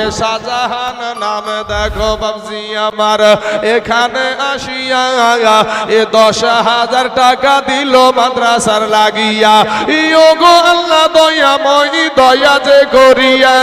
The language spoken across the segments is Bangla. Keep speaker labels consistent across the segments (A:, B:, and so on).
A: এ শাহজাহান নাম দেখো বাবজি আমার এখানে আসিয়া এ 10,000 টাকা দিল মাদ্রাসার লাগিয়া ইয়োগো আল্লাহ দয়াময় দয়া যে করিয়া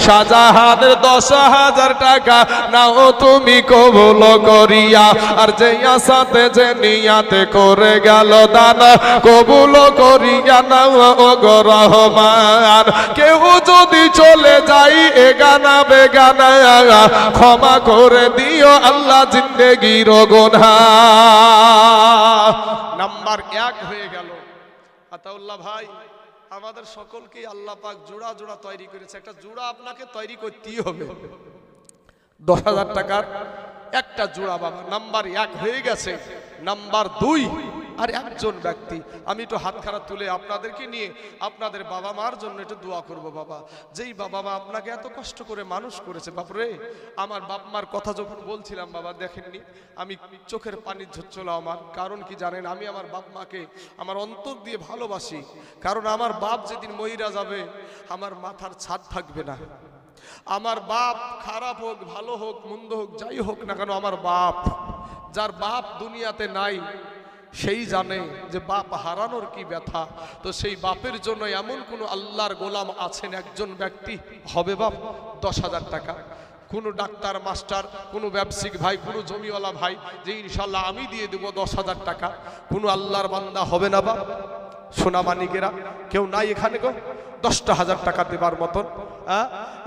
A: শাহজাহানের 10,000 টাকা নাও তুমি কবুল করিয়া আর যে আসাতে যে নিয়াতে করে গেল দান কবুল করিয়া নাও ও গো রহমান কেউ যদি চলে যাই এ গানা বেগানা ক্ষমা করে দিও আল্লাহ জিন্দেগির গুনাহ। নাম্বার 1 হয়ে গেল। আতাউল্লাহ ভাই আমাদের সকলকে আল্লাহ পাক জোড়া জোড়া তৈরি করেছে, একটা জোড়া আপনাকে তৈরি করতেই হবে। 10,000 টাকার একটা জোড়া বাবা নাম্বার 1 হয়ে গেছে। নাম্বার 2 আর একজন ব্যক্তি আমি একটু হাতখানা তুলে আপনাদেরকে নিয়ে আপনাদের বাবা মার জন্য একটু দোয়া করব। বাবা যেই বাবা মা আপনাকে এত কষ্ট করে মানুষ করেছে বাপরে, আমার বাপ মার কথা যখন বলছিলাম বাবা দেখেননি আমি চোখের পানি ঝরছিল আমার, কারণ কি জানেন আমি আমার বাপ মাকে আমার অন্তর দিয়ে ভালোবাসি, কারণ আমার বাপ যেদিন মইরা যাবে আমার মাথার ছাদ থাকবে না। আমার বাপ খারাপ হোক ভালো হোক মন্দ হোক যাই হোক না কেন আমার বাপ, যার বাপ দুনিয়াতে নাই সেই জানে যে বাপ হারানোর কি ব্যথা। তো সেই বাপের জন্য এমন কোন আল্লাহর গোলাম আছেন একজন ব্যক্তি হবে বাপ 10,000 টাকা, কোনো ডাক্তার মাস্টার কোনো ব্যবসায়িক ভাই কোনো জমিওয়ালা ভাই যে ইনশাল্লাহ আমি দিয়ে দেবো 10,000 টাকা, কোনো আল্লাহর বান্দা হবে না বাপ? সোনা মানিকেরা কেউ নাই এখানে গো 10,000 টাকা দেবার মতন?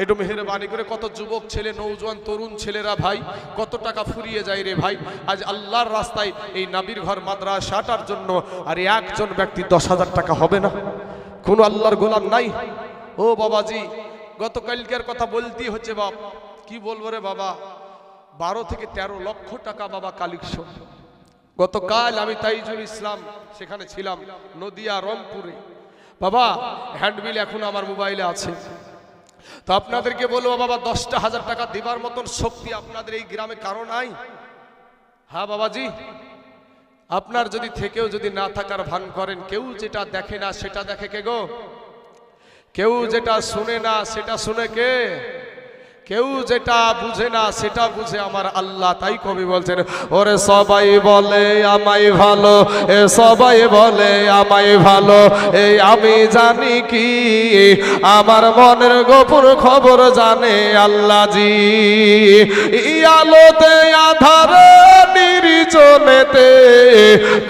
A: একটু মেহেরবানি করে কত যুবক ছেলে নৌজওয়ান তরুণ ছেলেরা ভাই কত টাকা ফুরিয়ে যায় রে ভাই আজ আল্লাহর রাস্তায় এই নবীর ঘর মাদ্রাসাটার জন্য। আর একজন ব্যক্তি 10,000 টাকা হবে না? কোনো আল্লাহর গোলাম নাই? ও বাবাজি গতকালকের কথা বলতেই হচ্ছে বাপ, কি বলবো রে বাবা, 12 থেকে 13 লক্ষ টাকা বাবা কালেকশন। গতকাল আমি তাইজুল ইসলাম সেখানে ছিলাম নদিয়া রংপুরে বাবা, হ্যান্ডবিল এখন আমার মোবাইলে আছে। তো আপনাদেরকে বলবো বাবা 10,000 টাকা দেবার মতন শক্তি আপনাদের এই গ্রামে কারো নাই? হ্যাঁ বাবাজি, আপনার যদি থেকেও যদি না থাকার ভান করেন, কেউ যেটা দেখে না সেটা দেখে কে গো? কেউ যেটা শুনে না সেটা শুনে কে? কেউ যেটা বুঝে না সেটা বুঝে আমার আল্লাহ। তাই কবি বলছেন ওরে সবাই বলে আমায় ভালো, এ সবাই বলে আমায় ভালো, এই আমি জানি কি আমার মনের গোপন খবর জানে আল্লাহ জি। আলোতে আধারে নির্জনেতে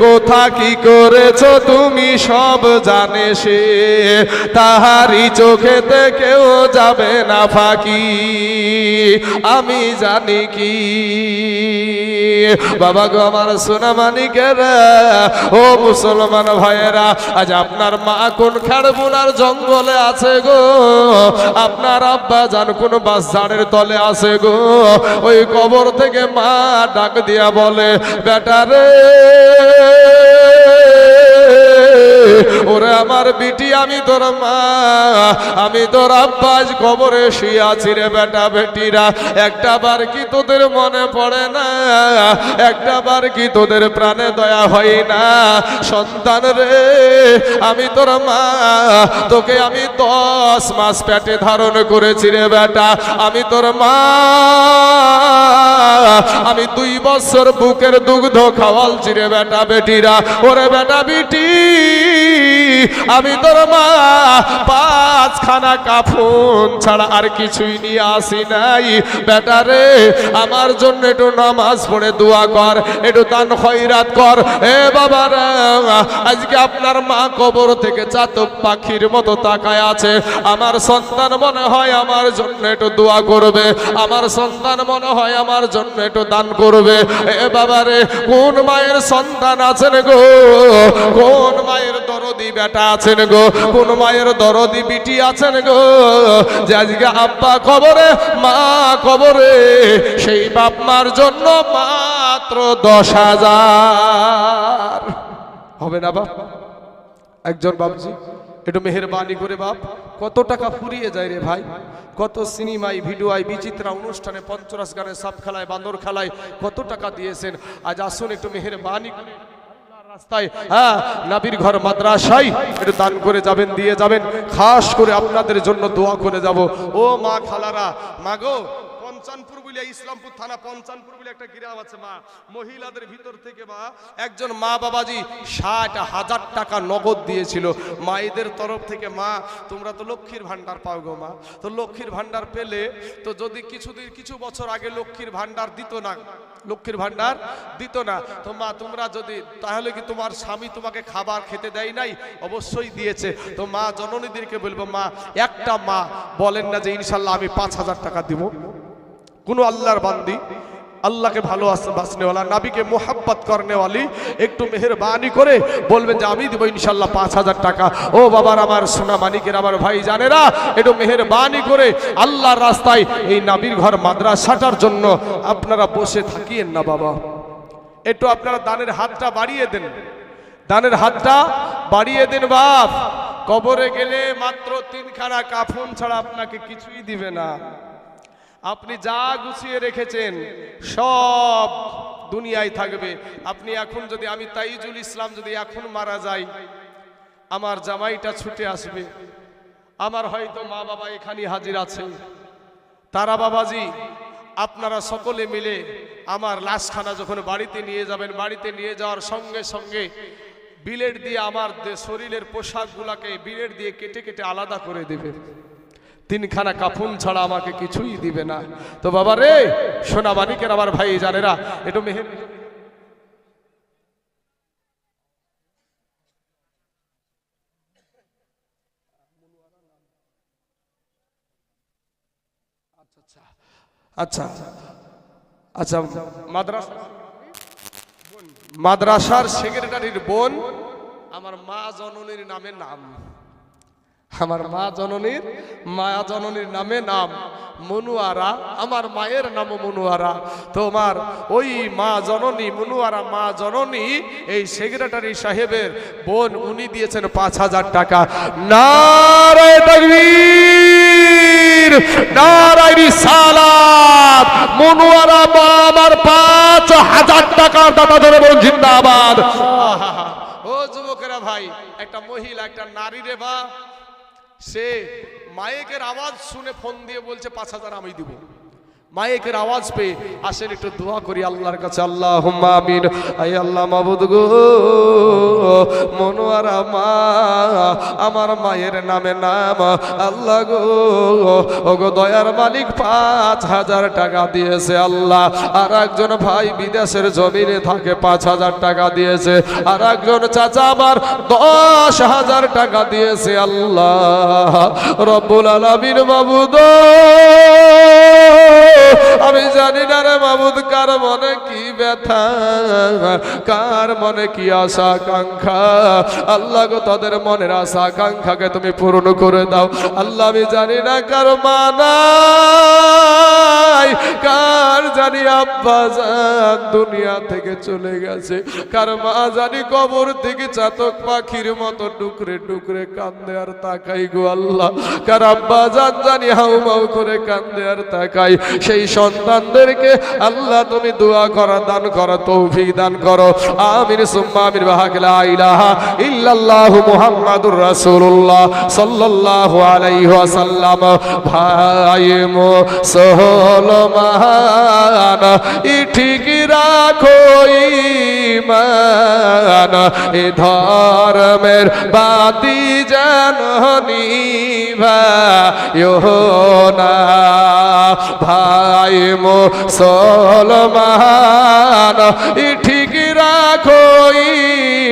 A: কোথা কি করেছো তুমি সব জানে সে, তাহারি চোখেতে কেউ যাবে না ফাঁকি আমি জানি কি। বাবা গো আমার সোনা মানিকেরা, ও মুসলমান ভাইয়েরা, আজ আপনার মা কোন খাড়বুনার জঙ্গলে আছে গো, আপনার আব্বা জান কোন বাসঝাড়ের তলে আছে গো, ওই কবর থেকে মা ডাক দিয়া বলে বেটা রে ওরে আমার বিটি আমি তোর মা, আমি তোর আব্বা আজ কবরে শুয়ে আছি রে বেটা বেটিরা, একটা বার কি তোদের মনে পড়ে না, একটা বার কি তোদের প্রাণে দয়া হয় না? সন্তান রে আমি তোর মা, তোকে আমি 10 মাস পেটে ধারণ করেছি রে বেটা, আমি তোর মা, আমি 2 বছর বুকের দুগ্ধ খাওয়ালছি রে বেটা বেটিরা, ওরে বেটা বিটি আমি তোর মা 5খানা কাফন ছাড়া আর কিছুই নিয়ে আসি নাই। বেটা রে আমার জন্য একটু নামাজ পড়ে দোয়া কর, একটু দান খয়রাত কর। এ বাবারা আজকে আপনার মা কবর থেকে চাতক পাখির মতো তাকায় আছে, আমার সন্তান মনে হয় আমার জন্য একটু দোয়া করবে, আমার সন্তান মনে হয় আমার জন্য একটু দান করবে। এ বাবারে কোন মায়ের সন্তান আছেন গো, কোন মায়ের দরদি বেটা আছেন গো, কোন মায়ের দরদি বিটি আছেন গো, যে আজকে আব্বা কবরে মা কবরে সেই বাপ মার জন্য মাত্র 10,000 হবে না বাপ? একজন বাপজি একটু মেহেরবানি করে বাপ, কত টাকা ফুরিয়ে যায় রে ভাই, কত সিনেমায় ভিডিওয় বিচিত্রা অনুষ্ঠানে পঞ্চরস গানে সাপ খেলায় বান্দর খেলায় কত টাকা দিয়েছেন। আজ আসুন একটু মেহেরবানি করে রাস্তায়, হ্যাঁ, নবীর ঘর মাদ্রাসায় একটু দান করে যাবেন, দিয়ে যাবেন। খাস করে আপনাদের জন্য দোয়া করে যাব। ও মা খালারা, মাগো, পঞ্চানপুর বলে, ইসলামপুর থানা পঞ্চানপুর বলে একটা গ্রাম আছে মা, মহিলাদের ভিতর থেকে মা একজন মা বাবাজি ৬০,০০০ টাকা নগদ দিয়েছিল মায়েদের তরফ থেকে। মা, তোমরা তো লক্ষ্মীর ভান্ডার পাও গো মা, তো লক্ষ্মীর ভান্ডার পেলে তো যদি কিছু বছর আগে লক্ষ্মীর ভান্ডার দিত না, লক্ষ্মীর ভান্ডার দিত না, তো মা তোমরা যদি, তাহলে কি তোমার স্বামী তোমাকে খাবার খেতে দেয় নাই? অবশ্যই দিয়েছে। তো মা জননীদেরকে বলবো, মা একটা মা বলেন না যে ইনশাল্লাহ আমি ৫,০০০ টাকা দিব। কোন আল্লাহর বান্দি, আল্লাহকে ভালোবাসনেওয়ালা, নবীকে মোহাব্বত করনেওয়ালি একটু মেহেরবানি করে বলবেন যে আমি দিব ইনশাল্লাহ ৫,০০০ টাকা। ও বাবার আমার, সোনা মানিকের আমার ভাই জানেরা, একটু মেহেরবানি করে আল্লাহর রাস্তায় এই নবীর ঘর মাদ্রাসাটার জন্য আপনারা বসে থাকিয়েন না বাবা। একটু আপনারা দানের হাতটা বাড়িয়ে দেন, দানের হাতটা বাড়িয়ে দেন বাপ। কবরে গেলে মাত্র ৩খানা কাফন ছাড়া আপনাকে কিছুই দিবে না। আপনি যা গুছিয়ে রেখেছেন সব দুনিয়ায় থাকবে। আপনি এখন যদি, আমি তাইজুল ইসলাম যদি এখন মারা যাই, আমার জামাইটা ছুটে আসবে, আমার হয়তো মা বাবা এখানে হাজির আছে, তারা বাবাজি আপনারা সকলে মিলে আমার লাশখানা যখন বাড়িতে নিয়ে যাবেন, বাড়িতে নিয়ে যাওয়ার সঙ্গে সঙ্গে বিলেট দিয়ে আমার শরীরের পোশাকগুলাকে বিলেট দিয়ে কেটে কেটে আলাদা করে দেবে। ৩খানা কাফন ছাড়া আমাকে কিছুই দিবে না। তো বাবা রে, সোনা মানিকের আমার ভাই জানেরা, একটু মেহের আচ্ছা আচ্ছা, মাদ্রাসার সেক্রেটারির বোন আমার মা জননীর নামে নাম, আমার মা জননীর নামে নাম মনুয়ারা, আমার মায়ের নাম মনুয়ারা। তোমার ওই মা জননী মনুয়ারা, মা জননী এই সেক্রেটারি সাহেবের বোন, উনি দিয়েছেন ৫,০০০ টাকা। নারায়ে তাকবীর, নারায়ে রিসালাত। মনুয়ারা মা আমার ৫,০০০ টাকার দাতা ধরে বলুন জিন্দাবাদ। ও যুবকেরা ভাই, একটা মহিলা, একটা নারী রে বা, সে মাইকের আওয়াজ শুনে ফোন দিয়ে বলছে ৫,০০০ আমি দিব। মাইকের আওয়াজ পেয়ে আসেন, একটু দোয়া করি আল্লাহর কাছে। আল্লাহুম্মা আমিন। আয় আল্লাহ মাবুদ গো, মনোয়ারা মা আমার মায়ের নামে নাম, আল্লাহ গো, ও গো দয়ার মালিক ৫,০০০ টাকা দিয়েছে আল্লাহ। আর একজন ভাই বিদেশের জমিনে থাকে, ৫,০০০ টাকা দিয়েছে। আর একজন চাচা আমার ১০,০০০ টাকা দিয়েছে আল্লাহ রব্বুল আলামিন। মাবুদ আমি জানি না রে মাবুদ, কার মনে কি ব্যথা, কার মনে কি আশা আকাঙ্ক্ষা। আল্লাহ গো, তাদের মনের আশা আকাঙ্ক্ষাকে তুমি পূরণ করে দাও আল্লাহ। আমি জানি না কার মা নাই, কার জানি আব্বা জান দুনিয়া থেকে চলে গেছে, কার মা জানি কবর থেকে চাতক পাখির মতো টুকরে টুকরে কান্দে আর তাকাই গো আল্লাহ। কার আব্বা জান জানি হাউমাউ করে কান্দে আর তাকাই। সেই সন্তানদেরকে আল্লাহ তুমি দোয়া করা, দান করো, তৌফিক দান করো। আমিন সুম্মা আমিন। বাহাক লা ইলাহা ইল্লাল্লাহু মুহাম্মাদুর রাসূলুল্লাহ সাল্লাল্লাহু আলাইহি ওয়াসাল্লাম। ভাই মুসলমান ঠিক রাখো ঈমান, এ ধর্মের বাতি যেন নিভায়ো না। ভাই মুসলমান ঠিক রাখো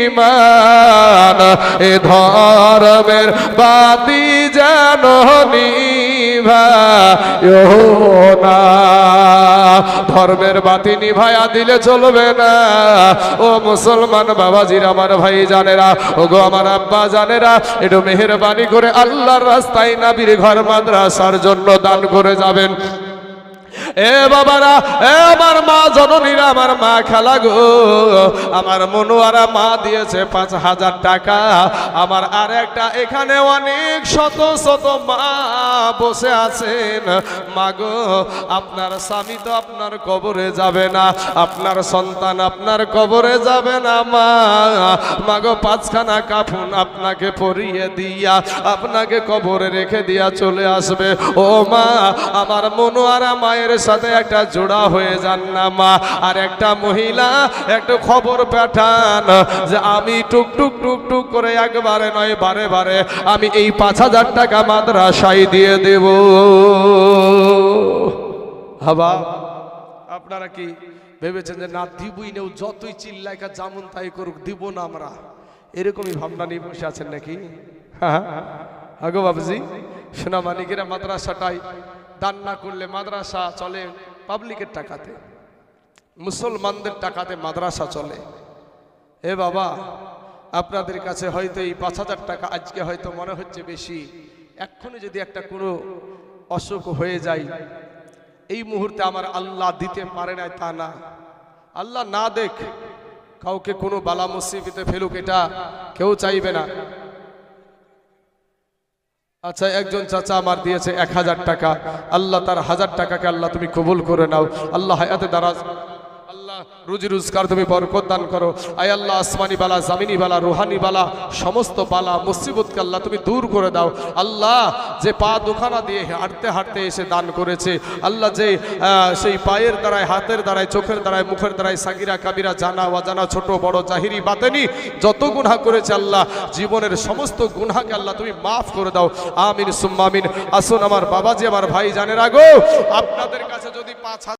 A: ঈমান, এ ধর্মের বাতি যেন নিভায়ো না। ধর্মের বাতি নিভায়া দিলে চলবে না। ও মুসলমান বাবাজির আমার ভাই জানেরা, ও গো আমার আব্বা জানেরা, একটু মেহেরবানি করে আল্লাহর রাস্তায় নবীর ঘর মাদ্রাসার জন্য দান করে যাবেন। এ বাবারা, এ আমার মা জননীরা, আমার মা খালা গো, আমার মনোয়ারা মা দিয়েছে 5,000 টাকা। আমার আর একটা এখানে অনেক শত শত মা বসে আছেন। মা গো, আপনার স্বামী তো আপনার কবরে যাবে না, আপনার সন্তান আপনার কবরে যাবে না। মা গো, 5খানা কাফন আপনাকে পরিয়ে দিয়া আপনাকে কবরে রেখে দিয়া চলে আসবে। ও মা, আমার মনোয়ারা মায়ের সাথে একটা জোড়া হয়ে যান না মা। আর একটা মহিলা একটু খবর পাঠান যে আমি টুক টুক টুক টুক করে একবারে নয় বারে বারে আমি এই 5,000 টাকা মাদ্রাসায় দিয়ে দেব। হাবা, আপনারা কি ভেবেছেন যে না দিবই নেও, যতই চিল্লাইকা যেমন তাই করুক দিব না আমরা, এরকমই ভাবনা নিয়ে বসে আছেন নাকি? হ্যাঁ আগো বাবুজি, সোনা মানিকেরা মাদ্রাসাটাই দান না করলে মাদ্রাসা চলে পাবলিকের টাকাতে, মুসলমানদের টাকাতে মাদ্রাসা চলে। এ বাবা, আপনাদের কাছে হয়তো এই 5,000 টাকা আজকে হয়তো মনে হচ্ছে বেশি, এক্ষুনি যদি একটা কোনো অসুখ হয়ে যায় এই মুহূর্তে আমার আল্লাহ দিতে পারে না তা না, আল্লাহ না দেখ কাউকে কোনো বালা মুসিবতে ফেলুক, এটা কেউ চাইবে না। আচ্ছা, একজন চাচা আমার দিয়েছে 1,000 টাকা, আল্লাহ তার 1000 টাকাকে আল্লাহ তুমি কবুল করে নাও। আল্লাহ হায়াতে দারাজ, আল্লাহ রুজি রোজগার তুমি বরকত দান করো। আয় আল্লাহ, আসমানি বালা, জামিনি বালা, রুহানি বালা, সমস্ত বালা মুসিবতকে আল্লাহ তুমি দূর করে দাও। আল্লাহ, যে পা দুখানা দিয়ে হাঁটতে হাঁটতে এসে দান করেছে, আল্লাহ যে সেই পায়ের দ্বারায়, হাতের দ্বারায়, চোখের দ্বারায়, মুখের দ্বারায় সাগিরা কাবিরা, জানা অজানা, ছোট বড়, জাহিরি বাতেনি যত গুনাহ করেছে আল্লাহ, জীবনের সমস্ত গুনাহকে আল্লাহ তুমি মাফ করে দাও। আমিন সুম্মা আমিন। আসুন আমার বাবাজি, আমার ভাই জানেরা গো, আপনাদের কাছে যদি 5,000